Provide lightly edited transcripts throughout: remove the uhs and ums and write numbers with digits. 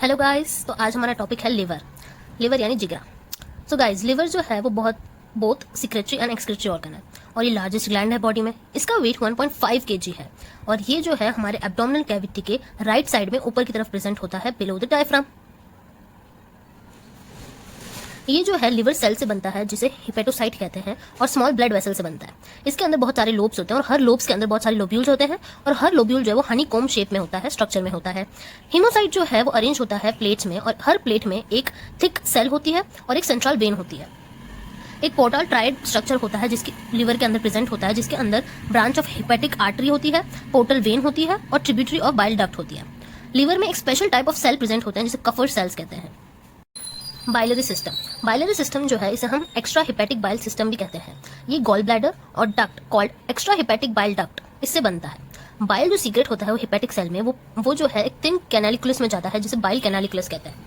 Hello guys, तो आज हमारा टॉपिक है लिवर यानी जिगरा। सो गाइस, लिवर जो है वो both secretory and excretory organ है और ये लार्जेस्ट ग्लैंड है बॉडी में। इसका वेट 1.5 kg है और ये जो है हमारे एब्डोमिनल कैविटी के राइट साइड में ऊपर की तरफ प्रेजेंट होता है बिलो द डायफ्राम। ये जो है लिवर सेल से बनता है जिसे हिपेटोसाइट कहते हैं और स्मॉल ब्लड वेसल से बनता है। इसके अंदर बहुत सारे लोब्स होते हैं और हर लोब्स के अंदर बहुत सारे लोब्यूल्स होते हैं और हर लोब्यूल जो है वो हनी कोम शेप में होता है, स्ट्रक्चर में होता है। हीमोसाइट जो है वो अरेंज होता है प्लेट्स में और हर प्लेट में एक थिक सेल होती है और एक सेंट्रल वेन होती है। एक पोर्टल ट्राइड स्ट्रक्चर होता है जिसकी लिवर के अंदर प्रेजेंट होता है, जिसके अंदर ब्रांच ऑफ हिपेटिक आर्टरी होती है, पोर्टल वेन होती है और ट्रिब्यूटरी ऑफ बाइल डक्ट होती है। लिवर में एक special type of cell present होते हैं जिसे कफर सेल्स कहते हैं। बाइलरी सिस्टम जो है इसे हम एक्स्ट्रा हिपेटिक बाइल सिस्टम भी कहते हैं। ये गॉल ब्लैडर और duct called extra hepatic bile duct इससे बनता है। बाइल जो सीक्रेट होता है वो हिपेटिक सेल में वो जो है एक थिन कैनालिकुलस में जाता है जिसे बाइल कैनालिकुलस कहते हैं।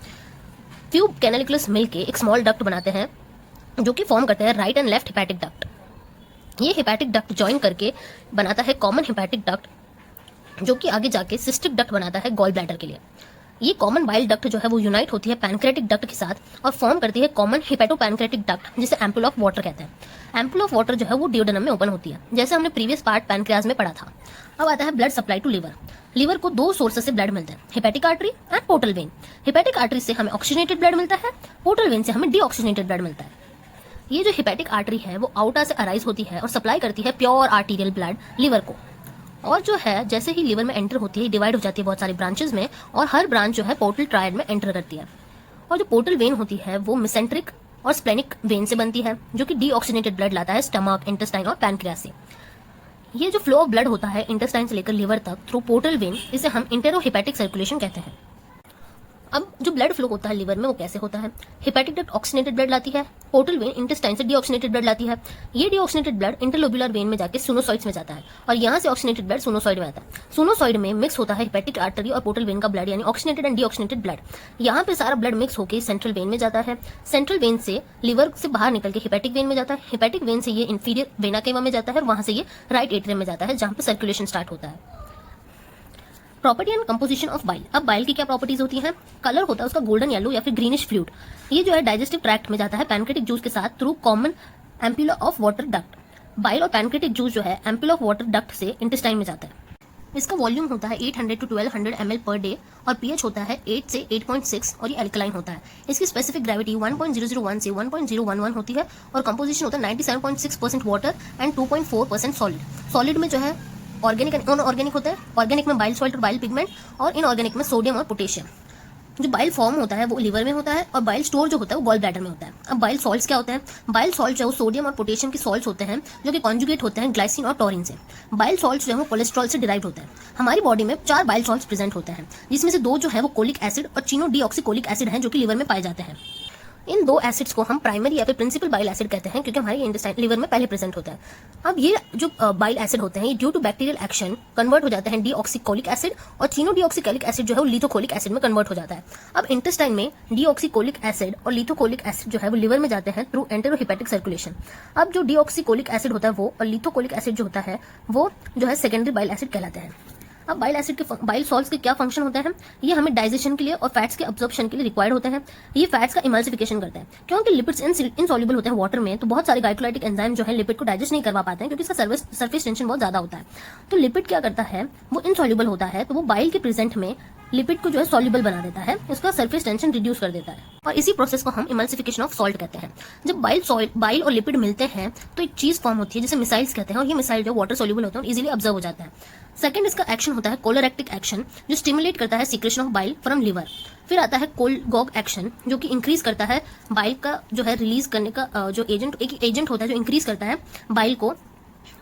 फ्यू कैनालिकुलस मिलके एक स्मॉल डक्ट बनाते हैं जो कि फॉर्म करते हैं right and left hepatic duct. ये हिपेटिक डक्ट ज्वाइन करके बनाता है कॉमन हिपेटिक डक्ट जो कि आगे जाके सिस्टिक डक्ट बनाता है गॉल ब्लैडर के लिए। ये कॉमन बाइल डक्ट जो है वो यूनाइट होती है पैनक्रेटिक डक्ट के साथ और फॉर्म करती है कॉमन हिपेटोपैनक्रेटिक डक्ट जिसे एम्पुल ऑफ वाटर कहते हैं। एम्पुल ऑफ वाटर जो है वो डियोडेनम में ओपन होती है, जैसे हमने प्रीवियस पार्ट पैनक्रियाज में पढ़ा था। अब आता है blood supply to liver. Liver को दो सोर्सेस से ब्लड मिलता है, hepatic artery and portal vein. Hepatic artery से हमें ऑक्सीजनेटेड ब्लड मिलता है, पोर्टल वेन से हमें डीऑक्सीजनेटेड ब्लड मिलता है। ये जो हिपेटिक आर्टरी है वो आउटर से अराइज होती है और सप्लाई करती है प्योर आर्टीरियल ब्लड लिवर को। और जो है जैसे ही लिवर में एंटर होती है डिवाइड हो जाती है बहुत सारी ब्रांचेस में और हर ब्रांच जो है पोर्टल ट्रायड में एंटर करती है। और जो पोर्टल वेन होती है वो मिसेंट्रिक और स्प्लेनिक वेन से बनती है जो कि डीऑक्सीजनेटेड ब्लड लाता है स्टमक, इंटेस्टाइन और पैनक्रियास से। ये जो फ्लो ऑफ ब्लड होता है इंटेस्टाइन से लेकर लिवर तक थ्रू पोर्टल वेन, इसे हम इंटेरोहिपेटिक सर्कुलेशन कहते हैं। अब जो ब्लड फ्लो होता है लिवर में वो कैसे होता है? हिपेटिक डक्ट ऑक्सीजनेटेड ब्लड लाती है, पोर्टल वेन इंटेस्टाइन से डीऑक्सीजनेटेड ब्लड लाती है। ये डीऑक्सीजनेटेड ब्लड इंटरलोब्युलर वेन में जाके सिनुसॉइड्स में जाता है और यहाँ से ऑक्सीजनेटेड ब्लड सिनुसॉइड में आता है। सिनुसॉइड में मिक्स होता है हिपेटिक आर्टरी और पोर्टल वेन का ब्लड यानी ऑक्सीजनेटेड एंड डीऑक्सीजनेटेड ब्लड। यहाँ पे सारा ब्लड मिक्स होकर सेंट्रल वेन में जाता है। सेंट्रल वेन से लिवर से बाहर निकल के हिपेटिक वेन में जाता है। हिपेटिक वेन से ये इंफीरियर वेना केवा में जाता है और वहां से ये राइट एट्रियम में जाता है जहाँ पे सर्कुलेशन स्टार्ट होता है। Property and composition of bile. अब बाइल की क्या प्रॉपर्टीज होती हैं? कलर होता है उसका गोल्डन येलो या फिर ग्रीनिश फ्लूइड। ये जो है डाइजेस्टिव ट्रैक्ट में जाता है पैनक्रेटिक जूस के साथ through common ampulla of water duct. Bile और पैनक्रेटिक जूस जो है एम्पुला ऑफ वाटर डक्ट से इंटेस्टाइन में जाता है। इसका वॉल्यूम होता है 800 to 1200 ml पर डे और पीएच होता है 8 से 8.6 और ये अल्कलाइन होता है। इसकी स्पेसिफिक ग्रेविटी 1.001 से 1.011 होती है और कंपोजिशन होता है 97.6% वाटर एंड 2.4% सॉलिड। सॉलिड में जो है ऑर्गेनिक एंड इनऑर्गेनिक होता है। ऑर्गेनिक में बाइल सॉल्ट और बाइल पिगमेंट और इनऑर्गेनिक में सोडियम और पोटेशियम। जो बाइल फॉर्म होता है वो लिवर में होता है और बाइल स्टोर जो होता है वो गॉल ब्लैडर में होता है। अब बाइल सॉल्ट्स क्या होते हैं? बाइल सॉल्ट जो है सोडियम और पोटेशियम के सॉल्ट्स होते हैं जो कि कॉन्जुगेट होते हैं ग्लाइसिन और टॉरिन से। बाइल सॉल्ट्स जो है वो कोलेस्ट्रॉल से डिराइव होता है। हमारी बॉडी में 4 बाइल सॉल्ट्स प्रेजेंट होते हैं जिसमें से 2 जो है वो कोलिक एसिड और चीनो डीऑक्सीकोलिक एसिड हैं जो कि लिवर में पाए जाते हैं। इन 2 एसिड्स को हम प्राइमरी या फिर प्रिंसिपल बाइल एसिड कहते हैं क्योंकि हमारे इंटेस्टाइन लिवर में पहले प्रेजेंट होता है। अब ये जो बाइल एसिड होते हैं ये due to bacterial action convert हो जाते हैं डीऑक्सीकोलिक एसिड और चीनो डीऑक्सीकोलिक एसिड जो है वो लिथोकोलिक एसिड में कन्वर्ट हो जाता है। अब इंटेस्टाइन में डीऑक्सीकोलिक एसिड और लिथोकोलिक एसिड जो है वो लिवर में जाते हैं थ्रू एंटेरोहिपेटिक सर्कुलेशन। अब जो डीऑक्सीकोलिक एसिड होता है वो और लिथोकोलिक एसिड जो होता है वो जो है सेकेंडरी बाइल एसिड कहलाते हैं। अब बाइल एसिड के बाइल सॉल्ट्स के क्या फंक्शन होते हैं? ये हमें डाइजेशन के लिए और फैट्स के अब्जॉर्प्शन के लिए रिक्वायर्ड होते हैं। ये फैट्स का इमल्सिफिकेशन करते हैं क्योंकि लिपिड्स इनसॉल्युबल होते हैं वाटर में, तो बहुत सारे ग्लाइकोलाइटिक एंजाइम जो है लिपिड को डाइजेस्ट नहीं करवा पाते हैं क्योंकि इसका सरफेस टेंशन बहुत ज्यादा होता है। तो लिपिड क्या करता है, वो इनसॉल्युबल होता है तो वो बाइल के प्रेजेंट में लिपिड को जो है सॉल्युबल बना देता है, उसका सरफेस टेंशन रिड्यूस कर देता है और इसी प्रोसेस को हम इमल्सिफिकेशन ऑफ सॉल्ट कहते हैं। जब बाइल और लिपिड मिलते हैं तो एक चीज फॉर्म होती है जिसे मिसाइल्स कहते हैं और ये मिसाइल जो वाटर सॉल्युबल होते हैं और इजीली ऑब्जर्व हो जाता है। सेकंड इसका एक्शन होता है कोलोरेक्टिक एक्शन जो स्टिमुलेट करता है secretion of bile from liver. फिर आता है कोलगॉग एक्शन जो कि इंक्रीज करता है बाइल का जो है रिलीज करने का जो एक एजेंट होता है जो इंक्रीज करता है बाइल को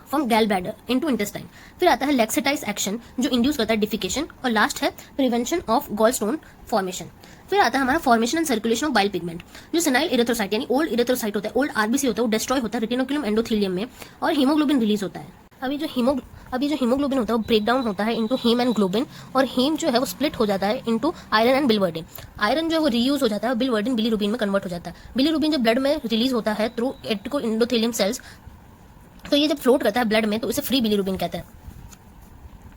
फ्रॉम गैल ब्लैडर इनटू इंटेस्टाइन। फिर आता है लेक्सेटाइज एक्शन जो इंड्यूस करता है डिफिकेशन और लास्ट है prevention of gall stone formation. फिर आता है हमारा formation and circulation of bile pigment. जो सेनाइल इरेथ्रोसाइट यानी ओल्ड इरेथ्रोसाइट होता है, ओल्ड आरबीसी होता है, वो डिस्ट्रॉय होता है रेटिनोकुलम एंडोथेलियम में और हीमोग्लोबिन रिलीज होता है। अभी जो हीमोग्लोबिन होता है वो ब्रेक डाउन होता है इनटू हीम एंड ग्लोबिन और हीम जो है वो स्प्लिट हो जाता है इनटू आयरन एंड बिलिवर्डिन। आयरन जो है वो रीयूज हो जाता है, बिलिवर्डिन बिलीरुबिन में कन्वर्ट हो जाता है। बिलीरुबिन जब ब्लड में रिलीज होता है थ्रू एट्रिको एंडोथेलियम सेल्स, तो ये जब फ्लोट करता है ब्लड में तो इसे फ्री बिलीरुबिन कहते हैं।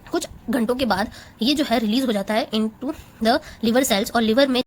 कुछ घंटों के बाद ये जो है रिलीज हो जाता है इनटू द लिवर सेल्स और लिवर में